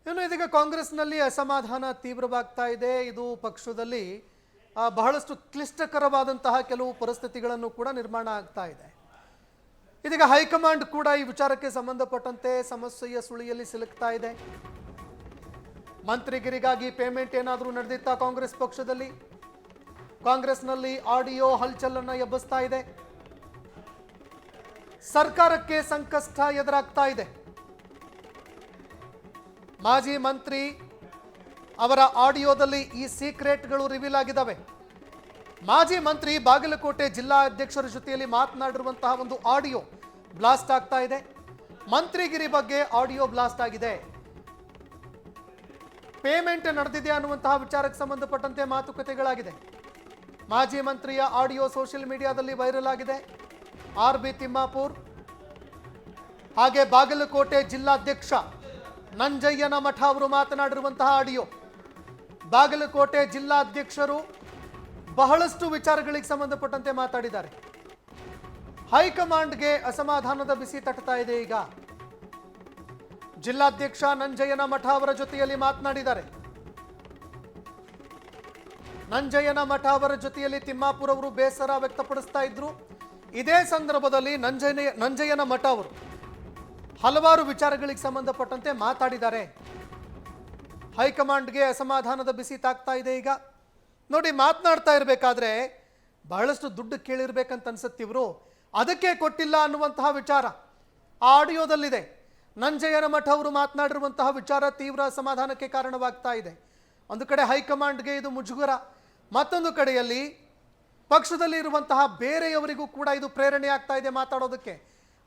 ಇನ್ನು ಇದೀಗ ಕಾಂಗ್ರೆಸ್ನಲ್ಲಿ ಅಸಮಾಧಾನ ತೀವ್ರವಾಗ್ತಾ ಇದೆ. ಇದು ಪಕ್ಷದಲ್ಲಿ ಬಹಳಷ್ಟು ಕ್ಲಿಷ್ಟಕರವಾದಂತಹ ಕೆಲವು ಪರಿಸ್ಥಿತಿಗಳನ್ನು ಕೂಡ ನಿರ್ಮಾಣ ಆಗ್ತಾ ಇದೆ. ಇದೀಗ ಹೈಕಮಾಂಡ್ ಕೂಡ ಈ ವಿಚಾರಕ್ಕೆ ಸಂಬಂಧಪಟ್ಟಂತೆ ಸಮಸ್ಯೆಯ ಸುಳಿಯಲ್ಲಿ ಸಿಲುಕ್ತಾ ಇದೆ. ಮಂತ್ರಿಗಿರಿಗಾಗಿ ಪೇಮೆಂಟ್ ಏನಾದರೂ ನಡೆದಿತ್ತಾ ಕಾಂಗ್ರೆಸ್ ಪಕ್ಷದಲ್ಲಿ? ಕಾಂಗ್ರೆಸ್ನಲ್ಲಿ ಆಡಿಯೋ ಹಲ್ಚಲನ್ನು ಎಬ್ಬಿಸ್ತಾ ಇದೆ. ಸರ್ಕಾರಕ್ಕೆ ಸಂಕಷ್ಟ ಎದುರಾಗ್ತಾ ಇದೆ. ಮಾಜಿ ಮಂತ್ರಿ ಅವರ ಆಡಿಯೋದಲ್ಲಿ ಈ ಸೀಕ್ರೆಟ್ಗಳು ರಿವೀಲ್ ಆಗಿದ್ದಾವೆ. ಮಾಜಿ ಮಂತ್ರಿ ಬಾಗಲಕೋಟೆ ಜಿಲ್ಲಾ ಅಧ್ಯಕ್ಷರ ಜೊತೆಯಲ್ಲಿ ಮಾತನಾಡಿರುವಂತಹ ಒಂದು ಆಡಿಯೋ ಬ್ಲಾಸ್ಟ್ ಆಗ್ತಾ ಇದೆ. ಮಂತ್ರಿಗಿರಿ ಬಗ್ಗೆ ಆಡಿಯೋ ಬ್ಲಾಸ್ಟ್ ಆಗಿದೆ. ಪೇಮೆಂಟ್ ನಡೆದಿದೆ ಅನ್ನುವಂತಹ ವಿಚಾರಕ್ಕೆ ಸಂಬಂಧಪಟ್ಟಂತೆ ಮಾತುಕತೆಗಳಾಗಿದೆ. ಮಾಜಿ ಮಂತ್ರಿಯ ಆಡಿಯೋ ಸೋಷಿಯಲ್ ಮೀಡಿಯಾದಲ್ಲಿ ವೈರಲ್ ಆಗಿದೆ. ಆರ್.ಬಿ. ತಿಮ್ಮಾಪುರ್ ಹಾಗೆ ಬಾಗಲಕೋಟೆ ಜಿಲ್ಲಾಧ್ಯಕ್ಷ ನಂಜಯ್ಯನ ಮಠ ಅವರು ಮಾತನಾಡಿರುವಂತಹ ಆಡಿಯೋ. ಬಾಗಲಕೋಟೆ ಜಿಲ್ಲಾಧ್ಯಕ್ಷರು ಬಹಳಷ್ಟು ವಿಚಾರಗಳಿಗೆ ಸಂಬಂಧಪಟ್ಟಂತೆ ಮಾತಾಡಿದ್ದಾರೆ. ಹೈಕಮಾಂಡ್ಗೆ ಅಸಮಾಧಾನದ ಬಿಸಿ ತಟ್ಟುತ್ತಾ ಇದೆ. ಈಗ ಜಿಲ್ಲಾಧ್ಯಕ್ಷ ನಂಜಯ್ಯನ ಮಠ ಅವರ ಜೊತೆಯಲ್ಲಿ ಮಾತನಾಡಿದ್ದಾರೆ. ನಂಜಯ್ಯನ ಮಠ ಅವರ ಜೊತೆಯಲ್ಲಿ ತಿಮ್ಮಾಪುರ್ ಅವರು ಬೇಸರ ವ್ಯಕ್ತಪಡಿಸ್ತಾ ಇದ್ರು. ಇದೇ ಸಂದರ್ಭದಲ್ಲಿ ನಂಜಯ್ಯನ ಮಠ ಅವರು ಹಲವಾರು ವಿಚಾರಗಳಿಗೆ ಸಂಬಂಧಪಟ್ಟಂತೆ ಮಾತಾಡಿದ್ದಾರೆ. ಹೈಕಮಾಂಡ್ಗೆ ಅಸಮಾಧಾನದ ಬಿಸಿ ತಾಗ್ತಾ ಇದೆ. ಈಗ ನೋಡಿ, ಮಾತನಾಡ್ತಾ ಇರಬೇಕಾದ್ರೆ ಬಹಳಷ್ಟು ದುಡ್ಡು ಕೇಳಿರ್ಬೇಕಂತ ಅನ್ಸುತ್ತಿವ್ರು, ಅದಕ್ಕೆ ಕೊಟ್ಟಿಲ್ಲ ಅನ್ನುವಂತಹ ವಿಚಾರ ಆ ಆಡಿಯೋದಲ್ಲಿದೆ. ನಂಜಯ್ಯನ ಮಠ ಅವರು ಮಾತನಾಡಿರುವಂತಹ ವಿಚಾರ ತೀವ್ರ ಅಸಮಾಧಾನಕ್ಕೆ ಕಾರಣವಾಗ್ತಾ ಇದೆ. ಒಂದು ಕಡೆ ಹೈಕಮಾಂಡ್ಗೆ ಇದು ಮುಜುಗರ, ಮತ್ತೊಂದು ಕಡೆಯಲ್ಲಿ ಪಕ್ಷದಲ್ಲಿ ಇರುವಂತಹ ಬೇರೆಯವರಿಗೂ ಕೂಡ ಇದು ಪ್ರೇರಣೆ ಆಗ್ತಾ ಇದೆ ಮಾತಾಡೋದಕ್ಕೆ.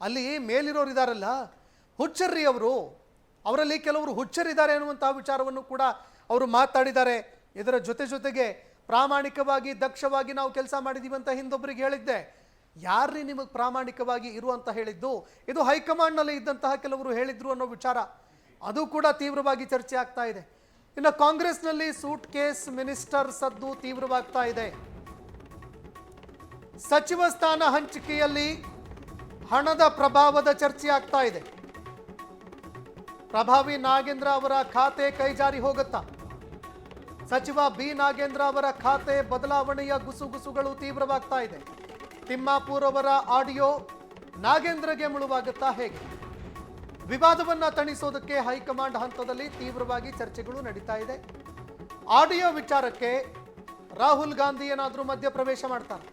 ಅಲ್ಲಿ ಮೇಲಿರೋರು ಇದಾರಲ್ಲ, ಹುಚ್ಚರ್ರಿ ಅವರು, ಅವರಲ್ಲಿ ಕೆಲವರು ಹುಚ್ಚರಿದ್ದಾರೆ ಅನ್ನುವಂತಹ ವಿಚಾರವನ್ನು ಕೂಡ ಅವರು ಮಾತಾಡಿದ್ದಾರೆ. ಇದರ ಜೊತೆಗೆ ಪ್ರಾಮಾಣಿಕವಾಗಿ ದಕ್ಷವಾಗಿ ನಾವು ಕೆಲಸ ಮಾಡಿದೀವಿ ಅಂತ ಹಿಂದೊಬ್ಬರಿಗೆ ಹೇಳಿದ್ದೆ. ಯಾರ್ರೀ ನಿಮಗೆ ಪ್ರಾಮಾಣಿಕವಾಗಿ ಇರು ಅಂತ ಹೇಳಿದ್ದು? ಇದು ಹೈಕಮಾಂಡ್ನಲ್ಲಿ ಇದ್ದಂತಹ ಕೆಲವರು ಹೇಳಿದ್ರು ಅನ್ನೋ ವಿಚಾರ ಅದು ಕೂಡ ತೀವ್ರವಾಗಿ ಚರ್ಚೆ ಆಗ್ತಾ ಇದೆ. ಇನ್ನು ಕಾಂಗ್ರೆಸ್ನಲ್ಲಿ ಸೂಟ್ ಕೇಸ್ ಮಿನಿಸ್ಟರ್ ಸದ್ದು ತೀವ್ರವಾಗ್ತಾ ಇದೆ. ಸಚಿವ ಸ್ಥಾನ ಹಂಚಿಕೆಯಲ್ಲಿ ಹಣದ ಪ್ರಭಾವದ ಚರ್ಚೆ ಆಗ್ತಾ ಇದೆ. ಪ್ರಭಾವಿ ನಾಗೇಂದ್ರ ಅವರ ಖಾತೆ ಕೈಜಾರಿ ಹೋಗುತ್ತಾ? ಸಚಿವ ಬಿ ನಾಗೇಂದ್ರ ಅವರ ಖಾತೆ ಬದಲಾವಣೆಯ ಗುಸುಗುಸುಗಳು ತೀವ್ರವಾಗ್ತಾ ಇದೆ. ತಿಮ್ಮಾಪುರ್ ಅವರ ಆಡಿಯೋ ನಾಗೇಂದ್ರಗೆ ಮುಳುವಾಗುತ್ತಾ? ಹೇಗೆ? ವಿವಾದವನ್ನ ತಣಿಸೋದಕ್ಕೆ ಹೈಕಮಾಂಡ್ ಹಂತದಲ್ಲಿ ತೀವ್ರವಾಗಿ ಚರ್ಚೆಗಳು ನಡೀತಾ ಇದೆ. ಆಡಿಯೋ ವಿಚಾರಕ್ಕೆ ರಾಹುಲ್ ಗಾಂಧಿ ಏನಾದರೂ ಮಧ್ಯಪ್ರವೇಶ ಮಾಡ್ತಾರೆ?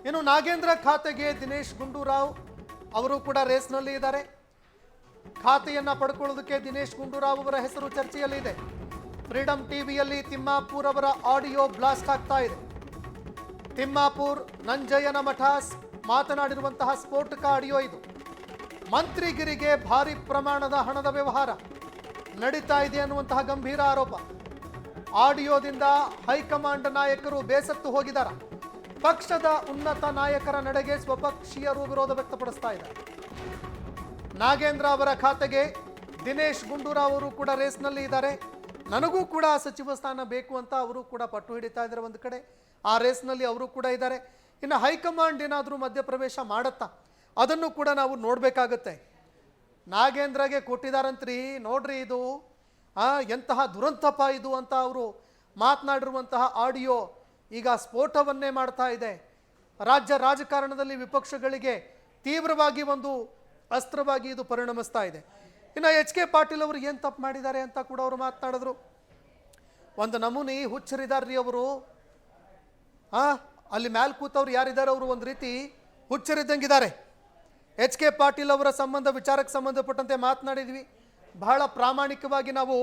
ಇನ್ನು ನಾಗೇಂದ್ರ ಖಾತೆಗೆ ದಿನೇಶ್ ಗುಂಡೂರಾವ್ ಅವರು ಕೂಡ ರೇಸ್ನಲ್ಲಿ ಇದ್ದಾರೆ. ಖಾತೆಯನ್ನ ಪಡ್ಕೊಳ್ಳೋದಕ್ಕೆ ದಿನೇಶ್ ಗುಂಡೂರಾವ್ ಅವರ ಹೆಸರು ಚರ್ಚೆಯಲ್ಲಿ ಇದೆ. ಫ್ರೀಡಂ ಟಿವಿಯಲ್ಲಿ ತಿಮ್ಮಾಪುರ್ ಅವರ ಆಡಿಯೋ ಬ್ಲಾಸ್ಟ್ ಆಗ್ತಾ ಇದೆ. ತಿಮ್ಮಾಪುರ್ ನಂಜಯ್ಯನ ಮಠ ಮಾತನಾಡಿರುವಂತಹ ಸ್ಫೋಟಕ ಆಡಿಯೋ ಇದು. ಮಂತ್ರಿಗಿರಿಗೆ ಭಾರಿ ಪ್ರಮಾಣದ ಹಣದ ವ್ಯವಹಾರ ನಡೀತಾ ಇದೆ ಅನ್ನುವಂತಹ ಗಂಭೀರ ಆರೋಪ. ಆಡಿಯೋದಿಂದ ಹೈಕಮಾಂಡ್ ನಾಯಕರು ಬೇಸತ್ತು ಹೋಗಿದ್ದಾರೆ. ಪಕ್ಷದ ಉನ್ನತ ನಾಯಕರ ನಡೆಗೆ ಸ್ವಪಕ್ಷೀಯರು ವಿರೋಧ ವ್ಯಕ್ತಪಡಿಸ್ತಾ ಇದ್ದಾರೆ. ನಾಗೇಂದ್ರ ಅವರ ಖಾತೆಗೆ ದಿನೇಶ್ ಗುಂಡೂರಾವ್ ಅವರು ಕೂಡ ರೇಸ್ನಲ್ಲಿ ಇದ್ದಾರೆ. ನನಗೂ ಕೂಡ ಸಚಿವ ಸ್ಥಾನ ಬೇಕು ಅಂತ ಅವರು ಕೂಡ ಪಟ್ಟು ಹಿಡಿತಾ ಇದ್ದಾರೆ. ಒಂದು ಕಡೆ ಆ ರೇಸ್ನಲ್ಲಿ ಅವರು ಕೂಡ ಇದ್ದಾರೆ. ಇನ್ನು ಹೈಕಮಾಂಡ್ ಏನಾದರೂ ಮಧ್ಯಪ್ರವೇಶ ಮಾಡುತ್ತಾ, ಅದನ್ನು ಕೂಡ ನಾವು ನೋಡಬೇಕಾಗತ್ತೆ. ನಾಗೇಂದ್ರಗೆ ಕೊಟ್ಟಿದ್ದಾರಂತ್ರಿ, ನೋಡ್ರಿ ಇದು ಎಂತಹ ದುರಂತಪ ಇದು ಅಂತ ಅವರು ಮಾತನಾಡಿರುವಂತಹ ಆಡಿಯೋ ಈಗ ಸ್ಫೋಟವನ್ನೇ ಮಾಡ್ತಾ ಇದೆ. ರಾಜ್ಯ ರಾಜಕಾರಣದಲ್ಲಿ ವಿಪಕ್ಷಗಳಿಗೆ ತೀವ್ರವಾಗಿ ಒಂದು ಅಸ್ತ್ರವಾಗಿ ಇದು ಪರಿಣಮಿಸ್ತಾ ಇದೆ. ಇನ್ನು ಎಚ್.ಕೆ. ಪಾಟೀಲ್ ಅವರು ಏನು ತಪ್ಪು ಮಾಡಿದ್ದಾರೆ ಅಂತ ಕೂಡ ಅವರು ಮಾತನಾಡಿದ್ರು. ಒಂದು ನಮೂನಿ ಹುಚ್ಚರಿದಾರ್ರಿ ಅವರು. ಅಲ್ಲಿ ಮ್ಯಾಲ್ ಕೂತವ್ರು ಯಾರಿದ್ದಾರೆ ಅವರು ಒಂದು ರೀತಿ ಹುಚ್ಚರಿದ್ದಂಗಿದ್ದಾರೆ. ಎಚ್.ಕೆ. ಪಾಟೀಲ್ ಅವರ ವಿಚಾರಕ್ಕೆ ಸಂಬಂಧಪಟ್ಟಂತೆ ಮಾತನಾಡಿದ್ವಿ. ಬಹಳ ಪ್ರಾಮಾಣಿಕವಾಗಿ ನಾವು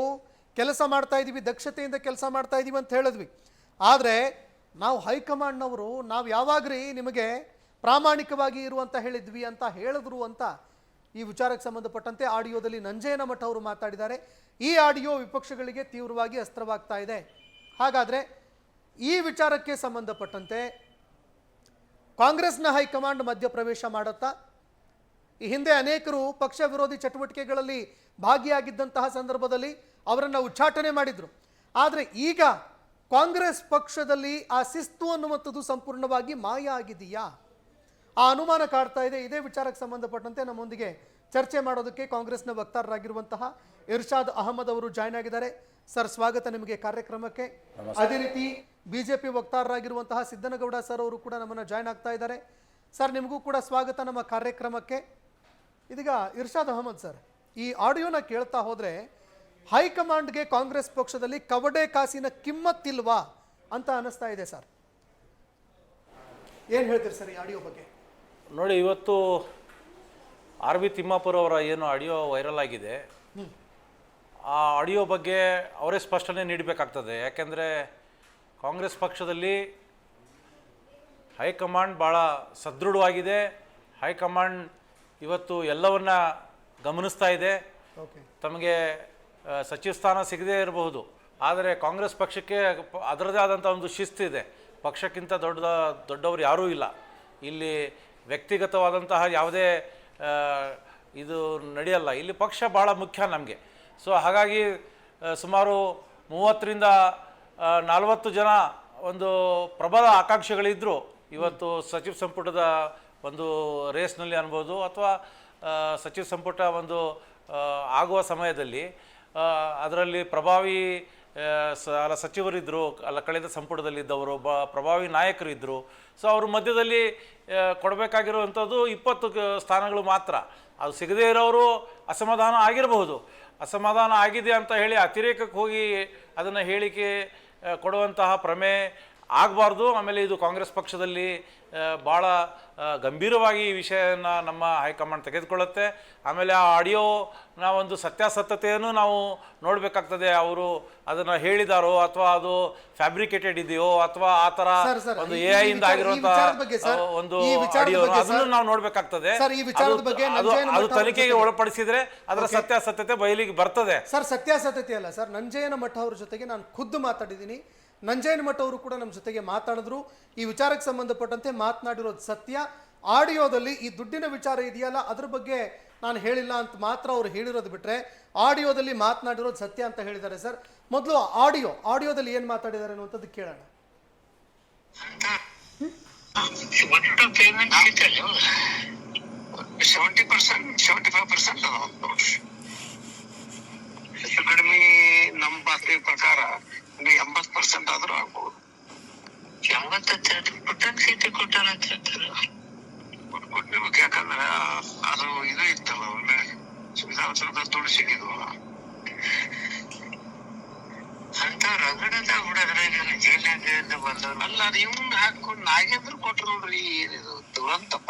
ಕೆಲಸ ಮಾಡ್ತಾ ಇದ್ದೀವಿ, ದಕ್ಷತೆಯಿಂದ ಕೆಲಸ ಮಾಡ್ತಾ ಇದ್ದೀವಿ ಅಂತ ಹೇಳಿದ್ವಿ. ಆದರೆ ನಾವು ಹೈಕಮಾಂಡ್ನವರು ನಾವು ಯಾವಾಗ್ರಿ ನಿಮಗೆ ಪ್ರಾಮಾಣಿಕವಾಗಿ ಇರುವಂತ ಹೇಳಿದ್ವಿ ಅಂತ ಹೇಳಿದ್ರು ಅಂತ ಈ ವಿಚಾರಕ್ಕೆ ಸಂಬಂಧಪಟ್ಟಂತೆ ಆಡಿಯೋದಲ್ಲಿ ನಂಜಯ್ಯನ ಮಠ ಅವರು ಮಾತಾಡಿದ್ದಾರೆ. ಈ ಆಡಿಯೋ ವಿಪಕ್ಷಗಳಿಗೆ ತೀವ್ರವಾಗಿ ಅಸ್ತ್ರವಾಗ್ತಾ ಇದೆ. ಹಾಗಾದರೆ ಈ ವಿಚಾರಕ್ಕೆ ಸಂಬಂಧಪಟ್ಟಂತೆ ಕಾಂಗ್ರೆಸ್ನ ಹೈಕಮಾಂಡ್ ಮಧ್ಯಪ್ರವೇಶ ಮಾಡುತ್ತಾ? ಈ ಹಿಂದೆ ಅನೇಕರು ಪಕ್ಷ ವಿರೋಧಿ ಚಟುವಟಿಕೆಗಳಲ್ಲಿ ಭಾಗಿಯಾಗಿದ್ದಂತಹ ಸಂದರ್ಭದಲ್ಲಿ ಅವರನ್ನು ಉಚ್ಚಾಟನೆ ಮಾಡಿದ್ರು. ಆದರೆ ಈಗ ಕಾಂಗ್ರೆಸ್ ಪಕ್ಷದಲ್ಲಿ ಆ ಶಿಸ್ತು ಅನ್ನುವಂಥದ್ದು ಸಂಪೂರ್ಣವಾಗಿ ಮಾಯ ಆಗಿದೆಯಾ? ಆ ಅನುಮಾನ ಕಾಡ್ತಾ ಇದೆ. ಇದೇ ವಿಚಾರಕ್ಕೆ ಸಂಬಂಧಪಟ್ಟಂತೆ ನಮ್ಮೊಂದಿಗೆ ಚರ್ಚೆ ಮಾಡೋದಕ್ಕೆ ಕಾಂಗ್ರೆಸ್ನ ವಕ್ತಾರರಾಗಿರುವಂತಹ ಇರ್ಷಾದ್ ಅಹಮದ್ ಅವರು ಜಾಯ್ನ್ ಆಗಿದ್ದಾರೆ. ಸರ್, ಸ್ವಾಗತ ನಿಮಗೆ ಕಾರ್ಯಕ್ರಮಕ್ಕೆ. ಅದೇ ರೀತಿ ಬಿಜೆಪಿ ವಕ್ತಾರರಾಗಿರುವಂತಹ ಸಿದ್ದನಗೌಡ ಸರ್ ಅವರು ಕೂಡ ನಮ್ಮನ್ನು ಜಾಯ್ನ್ ಆಗ್ತಾ ಇದ್ದಾರೆ. ಸರ್, ನಿಮಗೂ ಕೂಡ ಸ್ವಾಗತ ನಮ್ಮ ಕಾರ್ಯಕ್ರಮಕ್ಕೆ. ಇದೀಗ ಇರ್ಷಾದ್ ಅಹಮದ್ ಸರ್, ಈ ಆಡಿಯೋನ ಕೇಳ್ತಾ ಹೋದ್ರೆ ಹೈಕಮಾಂಡ್ಗೆ ಕಾಂಗ್ರೆಸ್ ಪಕ್ಷದಲ್ಲಿ ಕವಡೆ ಕಾಸಿನ ಕಿಮ್ಮತ್ತಿಲ್ವಾ ಅಂತ ಅನಿಸ್ತಾ ಇದೆ ಸರ್. ಏನು ಹೇಳ್ತೀರಿ ಸರ್ ಈ ಆಡಿಯೋ ಬಗ್ಗೆ? ನೋಡಿ, ಇವತ್ತು ಆರ್ ವಿ ತಿಮ್ಮಾಪುರ ಅವರ ಏನು ಆಡಿಯೋ ವೈರಲ್ ಆಗಿದೆ, ಆ ಆಡಿಯೋ ಬಗ್ಗೆ ಅವರೇ ಸ್ಪಷ್ಟನೆ ನೀಡಬೇಕಾಗ್ತದೆ. ಯಾಕೆಂದರೆ ಕಾಂಗ್ರೆಸ್ ಪಕ್ಷದಲ್ಲಿ ಹೈಕಮಾಂಡ್ ಭಾಳ ಸದೃಢವಾಗಿದೆ. ಹೈಕಮಾಂಡ್ ಇವತ್ತು ಎಲ್ಲವನ್ನ ಗಮನಿಸ್ತಾ ಇದೆ. ತಮಗೆ ಸಚಿವ ಸ್ಥಾನ ಸಿಗದೇ ಇರಬಹುದು, ಆದರೆ ಕಾಂಗ್ರೆಸ್ ಪಕ್ಷಕ್ಕೆ ಅದರದೇ ಆದಂಥ ಒಂದು ಶಿಸ್ತಿದೆ. ಪಕ್ಷಕ್ಕಿಂತ ದೊಡ್ಡವರು ಯಾರೂ ಇಲ್ಲ. ಇಲ್ಲಿ ವ್ಯಕ್ತಿಗತವಾದಂತಹ ಯಾವುದೇ ಇದು ನಡೆಯಲ್ಲ. ಇಲ್ಲಿ ಪಕ್ಷ ಭಾಳ ಮುಖ್ಯ ನಮಗೆ. ಸೊ ಹಾಗಾಗಿ ಸುಮಾರು 30ರಿಂದ 40 ಜನ ಒಂದು ಪ್ರಬಲ ಆಕಾಂಕ್ಷಿಗಳಿದ್ದರು. ಇವತ್ತು ಸಚಿವ ಸಂಪುಟದ ಒಂದು ರೇಸ್ನಲ್ಲಿ ಅನ್ಬೋದು, ಅಥವಾ ಸಚಿವ ಸಂಪುಟ ಒಂದು ಆಗುವ ಸಮಯದಲ್ಲಿ ಅದರಲ್ಲಿ ಪ್ರಭಾವಿ ಸಚಿವರಿದ್ದರು, ಕಳೆದ ಸಂಪುಟದಲ್ಲಿದ್ದವರು, ಪ್ರಭಾವಿ ನಾಯಕರಿದ್ದರು. ಸೊ ಅವ್ರ ಮಧ್ಯದಲ್ಲಿ ಕೊಡಬೇಕಾಗಿರುವಂಥದ್ದು 20 ಸ್ಥಾನಗಳು ಮಾತ್ರ. ಅದು ಸಿಗದೇ ಇರೋರು ಅಸಮಾಧಾನ ಆಗಿರಬಹುದು. ಅಸಮಾಧಾನ ಆಗಿದೆ ಅಂತ ಹೇಳಿ ಅತಿರೇಕಕ್ಕೆ ಹೋಗಿ ಅದನ್ನು ಹೇಳಿಕೆ ಕೊಡುವಂತಹ ಪ್ರಮೇಯ ಆಗಬಾರ್ದು. ಆಮೇಲೆ ಇದು ಕಾಂಗ್ರೆಸ್ ಪಕ್ಷದಲ್ಲಿ ಭಾಳ ಗಂಭೀರವಾಗಿ ಈ ವಿಷಯನ ನಮ್ಮ ಹೈಕಮಾಂಡ್ ತೆಗೆದುಕೊಳ್ಳುತ್ತೆ. ಆಮೇಲೆ ಆ ಆಡಿಯೋನ ಒಂದು ಸತ್ಯಾಸತ್ಯತೆಯನ್ನು ನಾವು ನೋಡಬೇಕಾಗ್ತದೆ. ಅವರು ಅದನ್ನು ಹೇಳಿದಾರೋ ಅಥವಾ ಅದು ಫ್ಯಾಬ್ರಿಕೇಟೆಡ್ ಇದೆಯೋ ಅಥವಾ ಆ ಥರ ಒಂದು AI ಇಂದ ಆಗಿರುವಂತಹ ಒಂದು ಆಡಿಯೋ, ಅದನ್ನು ನಾವು ನೋಡಬೇಕಾಗ್ತದೆ. ಅದು ತನಿಖೆಗೆ ಒಳಪಡಿಸಿದ್ರೆ ಅದರ ಸತ್ಯಾಸತ್ಯತೆ ಬಯಲಿಗೆ ಬರ್ತದೆ. ಸರ್, ಸತ್ಯಾಸತ್ಯತೆ ಅಲ್ಲ ಸರ್, ನಂಜಯ್ಯನ ಮಠ ಅವ್ರ ಜೊತೆಗೆ ನಾನು ಖುದ್ದು ಮಾತಾಡಿದ್ದೀನಿ. ನಂಜಯ್ಯನ ಮಠ ಅವರು ಕೂಡ ನಮ್ಮ ಜೊತೆಗೆ ಮಾತಾಡಿದ್ರು. ಈ ವಿಚಾರಕ್ಕೆ ಸಂಬಂಧಪಟ್ಟಂತೆ ಮಾತನಾಡಿರೋದು ಸತ್ಯ. ಆಡಿಯೋದಲ್ಲಿ ಈ ದುಡ್ಡಿನ ವಿಚಾರ ಇದೆಯಲ್ಲ, ಅದ್ರ ಬಗ್ಗೆ ನಾನು ಹೇಳಿಲ್ಲ ಅಂತ ಮಾತ್ರ ಅವ್ರು ಹೇಳಿರೋದು ಬಿಟ್ರೆ ಆಡಿಯೋದಲ್ಲಿ ಮಾತನಾಡಿರೋದು ಸತ್ಯ ಅಂತ ಹೇಳಿದ್ದಾರೆ. ಸರ್, ಮೊದಲು ಆಡಿಯೋದಲ್ಲಿ ಏನು ಮಾತಾಡಿದ್ದಾರೆ ಅನ್ನುವಂಥದ್ದು ಕೇಳೋಣ. ಒಟ್ಟು ಪೇಮೆಂಟ್ ಸಿಗ್ತಲ್ಲ 70%, 75% ಹೆಚ್ಚು ಕಡಿಮೆ ನಮ್ಮ ಬಾತ್ರಿ ಪ್ರಕಾರ 80% ಆದ್ರೂ ಆಗ್ಬಹುದು. 80% ಸೀಟ್ ಕೊಟ್ಟಾರ ಅಂತ ಹೇಳ್ತಾರೆ. ಕೊಟ್ಟಿರ್ಬೇಕು, ಯಾಕಂದ್ರೆ ಅದು ಇದು ಇತ್ತಲ್ಲ, ಒಳ್ಳೆ ವಿಧಾನಸೌಧ ತುಳಸಿಗಿದ್ವು ಅಂತ ರಗಡದ ಬಿಡೋದ್ರಾಗ ಜೈಲಾಗ ಬಂದವ್ ಅಲ್ಲ. ಅದು ಇವ್ನ ಹಾಕೊಂಡು ನಾಗೇಂದ್ರ ಕೊಟ್ರು ನೋಡ್ರಿ, ಏನಿದು ದುರಂತಪ್ಪ.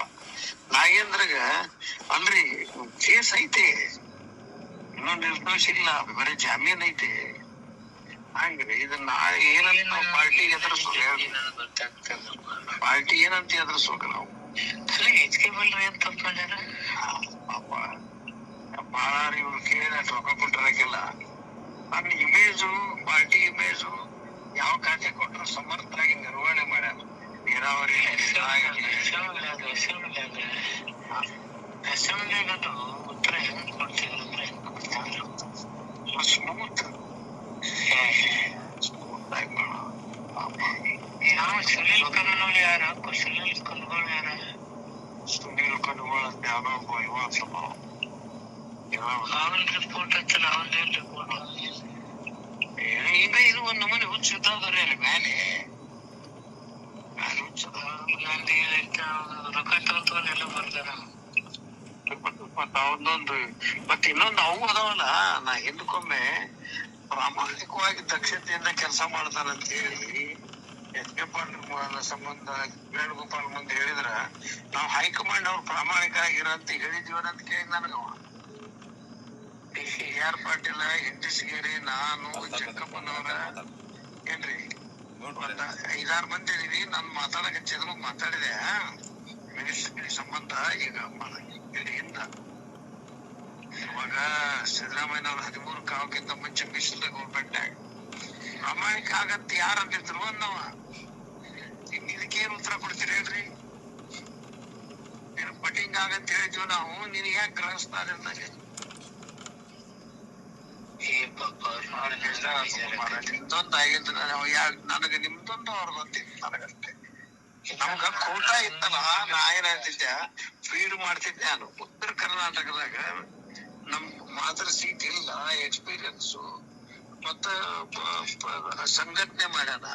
ನಾಗೇಂದ್ರಗ ಅಲ್ರಿ ಕೇಸ್ ಐತೆ, ಇನ್ನೊಂದು ನಿರ್ದೋಷ ಇಲ್ಲ, ಬರೀ ಜಾಮೀನ್ ಐತೆ. ಹಂಗ್ರಿ ಇದನ್ನ ಏನಂತ ನಾವು ಪಾರ್ಟಿಗೆ ಎದುರಿಸೋಕೆ ಪಾರ್ಟಿ ಏನಂತ ಎದುರಿಸೋಕೆ ನಾವು ಹೆಚ್ಕೆಬಲ್ರಿ ಅಂತ ತಪ್ಪಾರ ಪಾಪ ಬಾಳ ಇವ್ರು ಕೇಳಿ ರೊಕ್ಕ ಕೊಟ್ಟಿರಕ್ಕಿಲ್ಲ. ನನ್ನ ಇಮೇಜು, ಪಾರ್ಟಿ ಇಮೇಜು ಯಾವ ಖಾತೆ ಕೊಟ್ಟರು ಸಮರ್ಥರಾಗಿ ನಿರ್ವಹಣೆ ಮಾಡ್ಯಾರ. ನೀರಾವರಿ ಅಸೆಂಬ್ಲಿಗದು ಉತ್ತರ ಹೆಂಗ್ ಕೊಡ್ತಿದ್ರು ಸ್ಮೂತ್ ಯಾವ ಸುನೀಲ್ ಕನ್ನುಗಳು ಯಾರ? ಸುನೀಲ್ ಕನ್ನುಗಳು ಯಾರ? ಸುನೀಲ್ ಕನ್ನುಗಳು ಅಂತ ಯಾವ್ದೋ ಇವಾಗ ಅವನ್ ರಿಪೋರ್ಟ್ ಹಚ್ಚಲ್ಲ, ಅವನ್ ರಿಪೋರ್ಟ್ ಈಗ ಇದು ಒಂದ್ ನಮೂನೆ ಹುಚ್ಚಿದ್ದಾವ್ರಿ ಅಲ್ಲಿ ಮೇಲೆ ಹುಚ್ಚದ ರೊಕ್ಕ ತಗೊಂಡ್ ಎಲ್ಲ ಬರ್ತಾರ. ಅವನೊಂದು ಮತ್ತೆ ಇನ್ನೊಂದು ಅವು ಅದಾವಲ್ಲ, ನಾ ಹಿಂದಕ್ಕೊಮ್ಮೆ ಪ್ರಾಮಾಣಿಕವಾಗಿ ದಕ್ಷತೆಯಿಂದ ಕೆಲಸ ಮಾಡ್ತಾನಂತ ಹೇಳಿ ಎಚ್ ಕೆ ಪಾಟೀಲ್ ಸಂಬಂಧ ವೇಣುಗೋಪಾಲ್ ಮುಂದೆ ಹೇಳಿದ್ರ ನಾವು ಹೈಕಮಾಂಡ್ ಅವ್ರು ಪ್ರಾಮಾಣಿಕ ಆಗಿರಂತ ಹೇಳಿದೀವನಂತ ಕೇಳಿ ನನಗವ ಆರ್ ಪಾಟೀಲ, ಹೆಂಡಸಿಗೇರಿ, ನಾನು, ಜಕ್ಕಪ್ಪನವ್ರ ಏನ್ರಿ 5-6 ಮಂದಿ ಇದೀವಿ. ನಾನು ಮಾತಾಡಕಚ್ಚಿದ್ರು ಮಾತಾಡಿದೆ ಮಿನಿಸ್ಟ್ರಿ ಸಂಬಂಧ. ಈಗ ಹಿಂದ ಇವಾಗ ಸಿದ್ದರಾಮಯ್ಯನವ್ರು 13 ಕಾವಕ್ಕಿಂತ ಮುಂಚೆ ಮಿಶ್ರ ಗೌರ್ಮೆಂಟ್ನಾಗ ಪ್ರಾಮಾಣಿಕ ಆಗತ್ತೆ ಯಾರಂತಿದ್ರು ಅಂದವ. ಇದಕ್ಕೇನು ಉತ್ತರ ಕೊಡ್ತೀರಿ ಹೇಳ್ರಿ? ನೀನು ಪಟಿಂಗ್ ಆಗಂತ ಹೇಳಿದ್ವಿ ನಾವು, ನೀನ್ ಯಾಕೆ ಗ್ರಹಿಸ್ತಾರೆ ಅಂದಾಗ ನಿಮ್ದೊಂದು ಆಗಿದ್ದು ನನಗೆ ನಿಮ್ದೊಂದು ಅವ್ರ ಗೊತ್ತಿತ್ತು ನನಗಷ್ಟೇ. ನಮ್ಗ ಕೋಟ ಇತ್ತಲ್ಲ, ನಾ ಏನ್ ಹೇಳ್ತಿದ್ದೆ, ಫೀಡ್ ಮಾಡ್ತಿದ್ದೆ ನಾನು. ಉತ್ತರ ಕರ್ನಾಟಕದಾಗ ನಮ್ ಮಾತ್ರ ಸೀಟ್ ಇಲ್ಲ, ಎಕ್ಸ್ಪೀರಿಯನ್ಸ್ ಮತ್ತ ಸಂಘಟನೆ ಮಾಡ್ಯಾನ.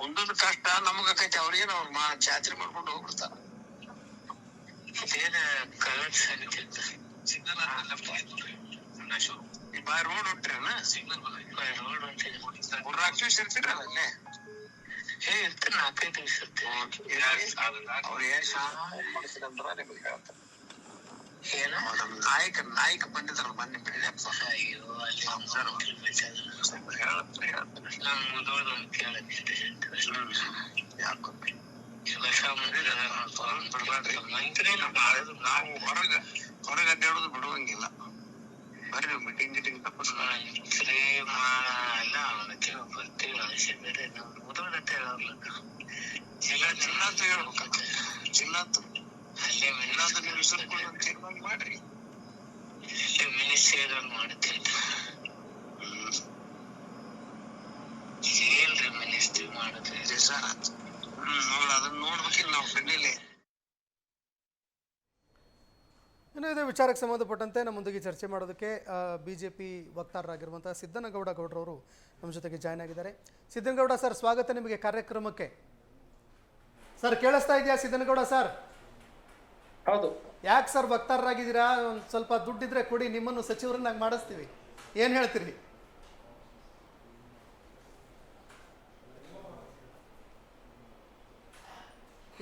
ಒಂದೊಂದು ಕಷ್ಟ ನಮಗೈತಿ, ಅವ್ರೇನು ಅವ್ರ ಜಾತ್ರೆ ಮಾಡ್ಕೊಂಡು ಹೋಗ್ಬಿಡ್ತಾರ. ಬಾಯ್ ರೋಡ್ ಹೊಂಟ್ರೇನ? ಮೂರ್ನಾಲ್ಕು ದಿವಸ ಇರ್ತೀರಲ್ಲ ಅಲ್ಲೇ? ಇರ್ತೀನಿ, 4-5 ದಿವಸ ಇರ್ತೀನಿ. ಅವ್ರು ನಿಮ್ಗೆ ಹೇಳ್ತಾರೆ ಏನೋ ನಾಯಕ ಬಂದಿದ್ರಲ್ಲ ಮೊನ್ನೆ ಬೆಳೆಯಪ್ಪ. ಅಯ್ಯೋ ಅಲ್ಲಿ ನಾವು ಹೊರಗೆ ಅಡ್ಡಾಡೋದು ಬಿಡುವಂಗಿಲ್ಲ. ಬರ್ರಿ ಮೀಟಿಂಗ್ ಗಿಟಿಂಗ್ ಚಿಲ್ಲಾತು ಹೇಳ್ಬೇಕಂತ. ಚಿಲ್ಲಾತು ಅಲ್ಲೇ ತೀರ್ಮಾನ ಮಾಡ್ರಿ. ಮಿನಿಸ್ಟ್ರಿ ಮಾಡುತ್ತೇನೆ ಏನ್ರಿ ಮಿನಿಸ್ಟ್ರಿ ಮಾಡುತ್ತೆ ನೋಡ, ಅದನ್ನ ನೋಡ್ಬೇಕಿಲ್ಲ ನಾವು ಕಣ್ಣಲ್ಲಿ. ಇನ್ನು ಇದೇ ವಿಚಾರಕ್ಕೆ ಸಂಬಂಧಪಟ್ಟಂತೆ ನಮ್ಮೊಂದಿಗೆ ಚರ್ಚೆ ಮಾಡೋದಕ್ಕೆ BJP ವಕ್ತಾರರಾಗಿರುವಂಥ ಸಿದ್ದನಗೌಡ ಗೌಡ್ರವರು ನಮ್ಮ ಜೊತೆಗೆ ಜಾಯ್ನ್ ಆಗಿದ್ದಾರೆ. ಸಿದ್ದನಗೌಡ ಸರ್, ಸ್ವಾಗತ ನಿಮಗೆ ಕಾರ್ಯಕ್ರಮಕ್ಕೆ. ಸರ್ ಕೇಳಿಸ್ತಾ ಇದೆಯಾ ಸಿದ್ದನಗೌಡ ಸರ್? ಹೌದು. ಯಾಕೆ ಸರ್ ವಕ್ತಾರರಾಗಿದ್ದೀರಾ? ಒಂದು ಸ್ವಲ್ಪ ದುಡ್ಡಿದ್ರೆ ಕೊಡಿ, ನಿಮ್ಮನ್ನು ಸಚಿವರನ್ನಾಗಿ ಮಾಡಿಸ್ತೀವಿ. ಏನು ಹೇಳ್ತೀರಿ?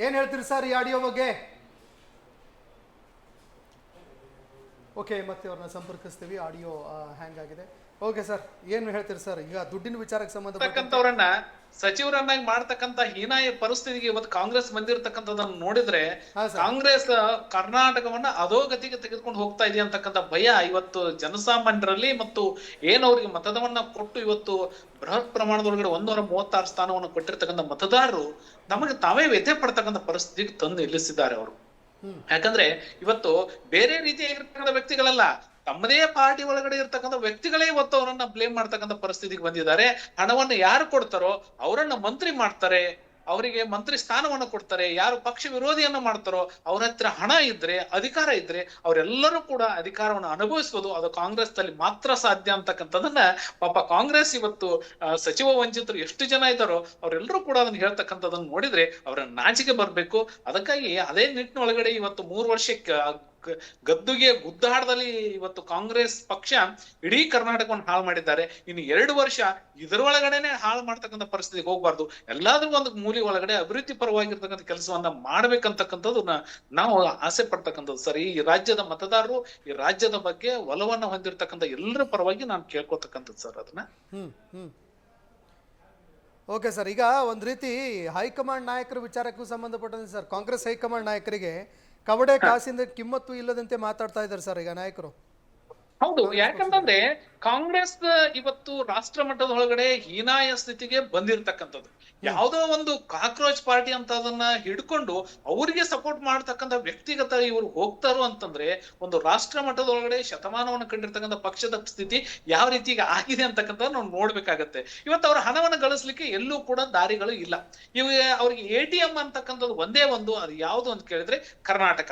ಏನು ಹೇಳ್ತೀರಿ ಸರ್ ಈ ಆಡಿಯೋ ಬಗ್ಗೆ? ಓಕೆ, ಮತ್ತೆ ಅವ್ರನ್ನ ಸಂಪರ್ಕಿಸ್ತೀವಿ. ಆಡಿಯೋ ಹ್ಯಾಂಗ್ ಆಗಿದೆ. ಓಕೆ ಸರ್, ಏನು ಹೇಳ್ತೀರಿ ಸರ್ ಈಗ ದುಡ್ಡಿನ ವಿಚಾರಕ್ಕೆ ಸಂಬಂಧಪಟ್ಟಂತವ್ರನ್ನ ಸಚಿವರನ್ನಾಗಿ ಮಾಡ್ತಕ್ಕಂತ ಹೀನಾಯ ಪರಿಸ್ಥಿತಿಗೆ ಇವತ್ತು ಕಾಂಗ್ರೆಸ್ ಬಂದಿರತಕ್ಕಂಥದನ್ನು ನೋಡಿದ್ರೆ ಕಾಂಗ್ರೆಸ್ ಕರ್ನಾಟಕವನ್ನ ಅಧೋಗತಿಗೆ ತೆಗೆದುಕೊಂಡು ಹೋಗ್ತಾ ಇದೆ ಅಂತಕ್ಕಂಥ ಭಯ ಇವತ್ತು ಜನಸಾಮಾನ್ಯರಲ್ಲಿ ಮತ್ತು ಏನವ್ರಿಗೆ ಮತದವನ್ನ ಕೊಟ್ಟು ಇವತ್ತು ಬೃಹತ್ ಪ್ರಮಾಣದೊಳಗಡೆ 136 ಸ್ಥಾನವನ್ನು ಕೊಟ್ಟಿರ್ತಕ್ಕಂಥ ಮತದಾರರು ನಮಗೆ ತಾವೇ ವ್ಯಥೆ ಪಡ್ತಕ್ಕಂಥ ಪರಿಸ್ಥಿತಿಗೆ ತಂದು ನಿಲ್ಲಿಸಿದ್ದಾರೆ ಅವರು. ಯಾಕಂದ್ರೆ ಇವತ್ತು ಬೇರೆ ರೀತಿಯಾಗಿರ್ತಕ್ಕಂಥ ವ್ಯಕ್ತಿಗಳಲ್ಲ, ತಮ್ಮದೇ ಪಾರ್ಟಿ ಒಳಗಡೆ ಇರ್ತಕ್ಕಂಥ ವ್ಯಕ್ತಿಗಳೇ ಇವತ್ತು ಅವರನ್ನ ಬ್ಲೇಮ್ ಮಾಡ್ತಕ್ಕಂಥ ಪರಿಸ್ಥಿತಿಗೆ ಬಂದಿದ್ದಾರೆ. ಹಣವನ್ನು ಯಾರು ಕೊಡ್ತಾರೋ ಅವರನ್ನ ಮಂತ್ರಿ ಮಾಡ್ತಾರೆ, ಅವರಿಗೆ ಮಂತ್ರಿ ಸ್ಥಾನವನ್ನು ಕೊಡ್ತಾರೆ. ಯಾರು ಪಕ್ಷ ವಿರೋಧಿಯನ್ನ ಮಾಡ್ತಾರೋ ಅವ್ರ ಹತ್ರ ಹಣ ಇದ್ರೆ, ಅಧಿಕಾರ ಇದ್ರೆ ಅವರೆಲ್ಲರೂ ಕೂಡ ಅಧಿಕಾರವನ್ನು ಅನುಭವಿಸಬಹುದು. ಅದು ಕಾಂಗ್ರೆಸ್ ನಲ್ಲಿ ಮಾತ್ರ ಸಾಧ್ಯ ಅಂತಕ್ಕಂಥದನ್ನ ಪಾಪ ಕಾಂಗ್ರೆಸ್ ಇವತ್ತು ಸಚಿವ ವಂಚಿತರು ಎಷ್ಟು ಜನ ಇದ್ದಾರೋ ಅವರೆಲ್ಲರೂ ಕೂಡ ಅದನ್ನ ಹೇಳ್ತಕ್ಕಂಥದನ್ನ ನೋಡಿದ್ರೆ ಅವರ ನಾಚಿಕೆ ಬರ್ಬೇಕು. ಅದಕ್ಕಾಗಿ ಅದೇ ನಿಟ್ಟಿನೊಳಗಡೆ ಇವತ್ತು 3 ವರ್ಷಕ್ಕೆ ಗದ್ದುಗೆ ಗುದ್ದಾಟದಲ್ಲಿ ಇವತ್ತು ಕಾಂಗ್ರೆಸ್ ಪಕ್ಷ ಇಡೀ ಕರ್ನಾಟಕವನ್ನು ಹಾಳು ಮಾಡಿದ್ದಾರೆ. ಇನ್ನು 2 ವರ್ಷ ಇದರೊಳಗಡೆನೆ ಹಾಳು ಮಾಡ್ತಕ್ಕಂಥ ಪರಿಸ್ಥಿತಿಗೆ ಹೋಗ್ಬಾರ್ದು. ಎಲ್ಲಾದ್ರೂ ಒಂದು ಮೂಲೆ ಒಳಗಡೆ ಅಭಿವೃದ್ಧಿ ಪರವಾಗಿರ್ತಕ್ಕಂಥ ಕೆಲಸವನ್ನ ಮಾಡ್ಬೇಕಂತಕ್ಕಂಥದ್ದು ನಾವು ಆಸೆ ಪಡ್ತಕ್ಕಂಥದ್ದು ಸರ್. ಈ ರಾಜ್ಯದ ಮತದಾರರು ಈ ರಾಜ್ಯದ ಬಗ್ಗೆ ಒಲವನ್ನ ಹೊಂದಿರತಕ್ಕಂಥ ಎಲ್ಲರ ಪರವಾಗಿ ನಾನು ಕೇಳ್ಕೊತಕ್ಕಂಥದ್ದು ಸರ್ ಅದನ್ನ. ಓಕೆ ಸರ್, ಈಗ ಒಂದು ರೀತಿ ಹೈಕಮಾಂಡ್ ನಾಯಕರ ವಿಚಾರಕ್ಕೂ ಸಂಬಂಧಪಟ್ಟಂತೆ ಸರ್, ಕಾಂಗ್ರೆಸ್ ಹೈಕಮಾಂಡ್ ನಾಯಕರಿಗೆ ಕವಡೆ ಕಾಸಿಂದ ಕಿಮ್ಮತ್ತು ಇಲ್ಲದಂತೆ ಮಾತಾಡ್ತಾ ಇದ್ದಾರೆ ಸರ್ ಈಗ ನಾಯಕರು. ಹೌದು, ಯಾಕಂತಂದ್ರೆ ಕಾಂಗ್ರೆಸ್ ಇವತ್ತು ರಾಷ್ಟ್ರ ಮಟ್ಟದ ಒಳಗಡೆ ಹೀನಾಯ ಸ್ಥಿತಿಗೆ ಬಂದಿರತಕ್ಕಂಥದ್ದು. ಯಾವುದೋ ಒಂದು ಕಾಕ್ರೋಚ್ ಪಾರ್ಟಿ ಅಂತ ಅದನ್ನ ಹಿಡ್ಕೊಂಡು ಅವರಿಗೆ ಸಪೋರ್ಟ್ ಮಾಡ್ತಕ್ಕಂಥ ವ್ಯಕ್ತಿಗತ ಇವರು ಹೋಗ್ತಾರೋ ಅಂತಂದ್ರೆ ಒಂದು ರಾಷ್ಟ್ರ ಮಟ್ಟದೊಳಗಡೆ ಶತಮಾನವನ್ನು ಕಂಡಿರ್ತಕ್ಕಂಥ ಪಕ್ಷದ ಸ್ಥಿತಿ ಯಾವ ರೀತಿಗೆ ಆಗಿದೆ ಅಂತಕ್ಕಂಥ ನಾವು ನೋಡ್ಬೇಕಾಗತ್ತೆ. ಇವತ್ತು ಅವರ ಹಣವನ್ನು ಗಳಿಸ್ಲಿಕ್ಕೆ ಎಲ್ಲೂ ಕೂಡ ದಾರಿಗಳು ಇಲ್ಲ. ಇವಾಗ ಅವ್ರಿಗೆ ATM ಅಂತಕ್ಕಂಥದ್ದು ಒಂದೇ ಒಂದು, ಅದು ಯಾವುದು ಅಂತ ಕೇಳಿದ್ರೆ ಕರ್ನಾಟಕ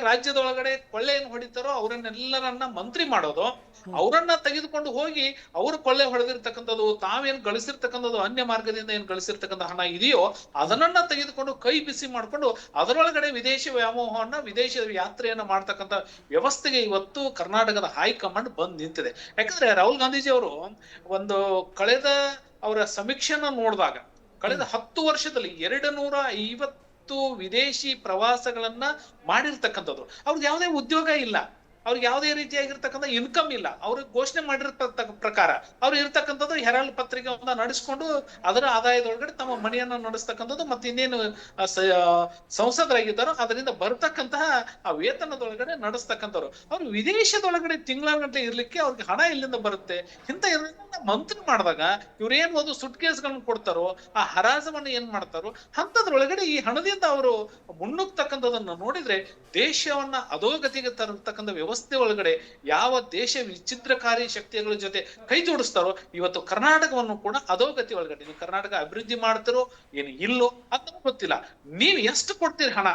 ರಾಜ್ಯದೊಳಗಡೆ ಕೊಳ್ಳೆಯನ್ನು ಹೊಡಿತಾರೋ ಅವರನ್ನೆಲ್ಲರನ್ನ ಮಂತ್ರಿ ಮಾಡೋದು, ಅವರನ್ನ ತೆಗೆದುಕೊಂಡು ಹೋಗಿ ಅವರು ಕೊಳ್ಳೆ ಹೊಡೆದಿರ್ತಕ್ಕಂಥದ್ದು, ತಾವೇನ್ ಗಳಿಸಿರ್ತಕ್ಕಂಥದ್ದು ಅನ್ಯ ಮಾರ್ಗದಿಂದ ಏನ್ ಗಳಿಸಿರ್ತಕ್ಕಂಥ ಹಣ ಇದೆಯೋ ಅದನ್ನ ತೆಗೆದುಕೊಂಡು ಕೈ ಬಿಸಿ ಮಾಡ್ಕೊಂಡು ಅದರೊಳಗಡೆ ವಿದೇಶಿ ವ್ಯಾಮೋಹವನ್ನ ವಿದೇಶ ಯಾತ್ರೆಯನ್ನ ಮಾಡ್ತಕ್ಕಂಥ ವ್ಯವಸ್ಥೆಗೆ ಇವತ್ತು ಕರ್ನಾಟಕದ ಹೈಕಮಾಂಡ್ ಬಂದ್ ನಿಂತಿದೆ. ಯಾಕಂದ್ರೆ ರಾಹುಲ್ ಗಾಂಧೀಜಿ ಅವರು ಒಂದು ಕಳೆದ ಅವರ ಸಮೀಕ್ಷೆನ ನೋಡಿದಾಗ ಕಳೆದ 10 ವರ್ಷದಲ್ಲಿ 250 ವಿದೇಶಿ ಪ್ರವಾಸಗಳನ್ನ ಮಾಡಿರ್ತಕ್ಕಂಥದ್ದು. ಅವ್ರಿಗೆ ಯಾವುದೇ ಉದ್ಯೋಗ ಇಲ್ಲ, ಅವ್ರಿಗೆ ಯಾವುದೇ ರೀತಿಯಾಗಿರ್ತಕ್ಕಂಥ ಇನ್ಕಮ್ ಇಲ್ಲ. ಅವ್ರಿಗೆ ಘೋಷಣೆ ಮಾಡಿರ್ತಕ್ಕ ಪ್ರಕಾರ ಅವ್ರು ಇರ್ತಕ್ಕಂಥದ್ದು ಹೆರಾಲ್ಡ್ ಪತ್ರಿಕೆಯನ್ನ ನಡೆಸ್ಕೊಂಡು ಅದರ ಆದಾಯದೊಳಗಡೆ ತಮ್ಮ ಮನೆಯನ್ನ ನಡೆಸ್ತಕ್ಕಂಥದ್ದು ಮತ್ತೆ ಇನ್ನೇನು ಸಂಸದರಾಗಿದ್ದಾರೋ ಅದರಿಂದ ಬರ್ತಕ್ಕಂತಹ ಆ ವೇತನದೊಳಗಡೆ ನಡೆಸ್ತಕ್ಕಂಥವ್ರು. ಅವ್ರು ವಿದೇಶದೊಳಗಡೆ ತಿಂಗಳಗಟ್ಟಲೆ ಇರ್ಲಿಕ್ಕೆ ಅವ್ರಿಗೆ ಹಣ ಇಲ್ಲಿಂದ ಬರುತ್ತೆ. ಇಂಥ ಮಂತ್ರಿ ಮಾಡಿದಾಗ ಇವ್ರೇನ್ ಒಂದು ಸುಟ್ ಕೇಸ್ಗಳನ್ನ ಕೊಡ್ತಾರೋ ಆ ಹರಾಜವನ್ನ ಏನ್ ಮಾಡ್ತಾರೋ ಅಂತದ್ರೊಳಗಡೆ ಈ ಹಣದಿಂದ ಅವರು ಮುನ್ನುಗ್ತಕ್ಕಂಥದನ್ನ ನೋಡಿದ್ರೆ ದೇಶವನ್ನ ಅಧೋಗತಿಗೆ ತರತಕ್ಕಂಥ ವ್ಯವಸ್ಥೆ ವ್ಯವಸ್ಥೆ ಒಳಗಡೆ ಯಾವ ದೇಶ ವಿಚ್ಛಿದ್ರಕಾರಿ ಶಕ್ತಿಗಳ ಜೊತೆ ಕೈ ಜೋಡಿಸ್ತಾರೋ ಇವತ್ತು ಕರ್ನಾಟಕವನ್ನು ಕೂಡ ಅಧೋಗತಿ ಒಳಗಡೆ, ನೀವು ಕರ್ನಾಟಕ ಅಭಿವೃದ್ಧಿ ಮಾಡ್ತಿರೋ ಏನು ಇಲ್ಲೋ ಅಂತ ಗೊತ್ತಿಲ್ಲ. ನೀವು ಎಷ್ಟು ಕೊಡ್ತೀರಿ ಹಣ?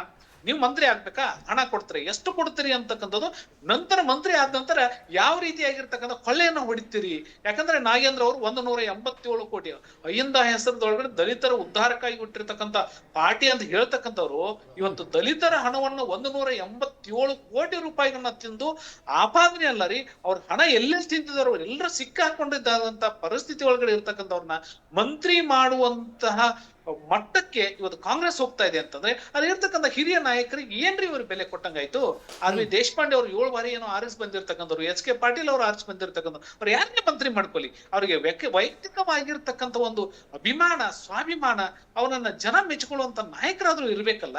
ನೀವು ಮಂತ್ರಿ ಆಗ್ಬೇಕಾ? ಹಣ ಕೊಡ್ತೀರಿ, ಎಷ್ಟು ಕೊಡ್ತೀರಿ ಅಂತಕ್ಕಂಥದ್ದು ನಂತರ ಮಂತ್ರಿ ಆದ ನಂತರ ಯಾವ ರೀತಿಯಾಗಿರ್ತಕ್ಕಂಥ ಕೊಳ್ಳೆಯನ್ನು ಹೊಡಿತೀರಿ. ಯಾಕಂದ್ರೆ ನಾಗೇಂದ್ರ ಅವರು 187 ಕೋಟಿ ಅಯ್ಯಂದ ಹೆಸರದೊಳಗಡೆ ದಲಿತರ ಉದ್ಧಾರಕ್ಕಾಗಿ ಹುಟ್ಟಿರ್ತಕ್ಕಂಥ ಪಾರ್ಟಿ ಅಂತ ಹೇಳ್ತಕ್ಕಂಥವ್ರು ಇವತ್ತು ದಲಿತರ ಹಣವನ್ನು 187 ಕೋಟಿ ರೂಪಾಯಿಗಳನ್ನ ತಿಂದು ಆಪಾದನೆ ಅಲ್ಲ ರೀ, ಅವ್ರ ಹಣ ಎಲ್ಲೆಲ್ಲಿ ತಿಂತಿದಾರೋ ಎಲ್ಲರೂ ಸಿಕ್ಕಾಕೊಂಡಿದ್ದಂತ ಪರಿಸ್ಥಿತಿ ಒಳಗಡೆ ಇರ್ತಕ್ಕಂಥವ್ರನ್ನ ಮಂತ್ರಿ ಮಾಡುವಂತಹ ಮಟ್ಟಕ್ಕೆ ಇವತ್ತು ಕಾಂಗ್ರೆಸ್ ಹೋಗ್ತಾ ಇದೆ ಅಂತಂದ್ರೆ ಅಲ್ಲಿ ಇರ್ತಕ್ಕಂಥ ಹಿರಿಯ ನಾಯಕರಿಗೆ ಏನ್ರಿ ಇವರು ಬೆಲೆ ಕೊಟ್ಟಂಗಾಯ್ತು? ಆರ್ವಿ ದೇಶಪಾಂಡೆ ಅವ್ರು 7 ಬಾರಿ ಏನೋ ಆರಿಸ್ ಬಂದಿರ್ತಕ್ಕಂಥವ್ರು, ಎಚ್ ಕೆ ಪಾಟೀಲ್ ಅವರು ಆರಿಸ್ ಬಂದಿರ್ತಕ್ಕಂಥ ಅವ್ರು ಯಾರನ್ನೇ ಮಂತ್ರಿ ಮಾಡ್ಕೊಳ್ಳಿ, ಅವ್ರಿಗೆ ವೈಯಕ್ತಿಕವಾಗಿರ್ತಕ್ಕಂಥ ಒಂದು ಅಭಿಮಾನ, ಸ್ವಾಭಿಮಾನ, ಅವನನ್ನ ಜನ ಮೆಚ್ಕೊಳ್ಳುವಂತ ನಾಯಕರಾದ್ರೂ ಇರ್ಬೇಕಲ್ಲ.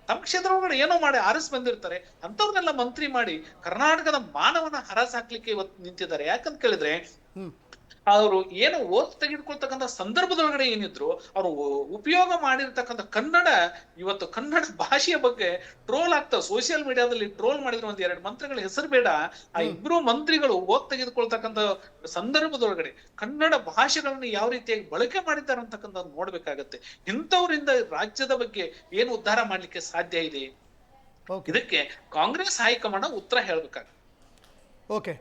ತಮ್ಮ ಕ್ಷೇತ್ರ ಒಳಗಡೆ ಏನೋ ಮಾಡಿ ಆರಿಸ್ ಬಂದಿರ್ತಾರೆ, ಅಂತವ್ರನ್ನೆಲ್ಲ ಮಂತ್ರಿ ಮಾಡಿ ಕರ್ನಾಟಕದ ಮಾನವನ ಹರಾಸ್ ಹಾಕ್ಲಿಕ್ಕೆ ಇವತ್ತು ನಿಂತಿದ್ದಾರೆ. ಯಾಕಂತ ಕೇಳಿದ್ರೆ ಅವರು ಏನು ಓದ್ ತೆಗೆದುಕೊಳ್ತಕ್ಕಂಥ ಸಂದರ್ಭದೊಳಗಡೆ ಏನಿದ್ರು ಅವರು ಉಪಯೋಗ ಮಾಡಿರ್ತಕ್ಕಂಥ ಕನ್ನಡ, ಇವತ್ತು ಕನ್ನಡ ಭಾಷೆಯ ಬಗ್ಗೆ ಟ್ರೋಲ್ ಆಗ್ತಾವ. ಸೋಷಿಯಲ್ ಮೀಡಿಯಾದಲ್ಲಿ ಟ್ರೋಲ್ ಮಾಡಿದ್ರು 1-2 ಮಂತ್ರಿಗಳ ಹೆಸರು ಬೇಡ, ಆ ಇಬ್ರು ಮಂತ್ರಿಗಳು ಓದ್ ತೆಗೆದುಕೊಳ್ತಕ್ಕಂಥ ಸಂದರ್ಭದೊಳಗಡೆ ಕನ್ನಡ ಭಾಷೆಗಳನ್ನ ಯಾವ ರೀತಿಯಾಗಿ ಬಳಕೆ ಮಾಡಿದ್ದಾರೆ ಅಂತಕ್ಕಂಥದ್ದು ನೋಡ್ಬೇಕಾಗತ್ತೆ. ಇಂಥವ್ರಿಂದ ರಾಜ್ಯದ ಬಗ್ಗೆ ಏನು ಉದ್ಧಾರ ಮಾಡ್ಲಿಕ್ಕೆ ಸಾಧ್ಯ ಇದೆ? ಇದಕ್ಕೆ ಕಾಂಗ್ರೆಸ್ ಹೈಕಮಾಂಡ್ ಉತ್ತರ ಹೇಳ್ಬೇಕಾಗುತ್ತೆ. ಓಕೆ.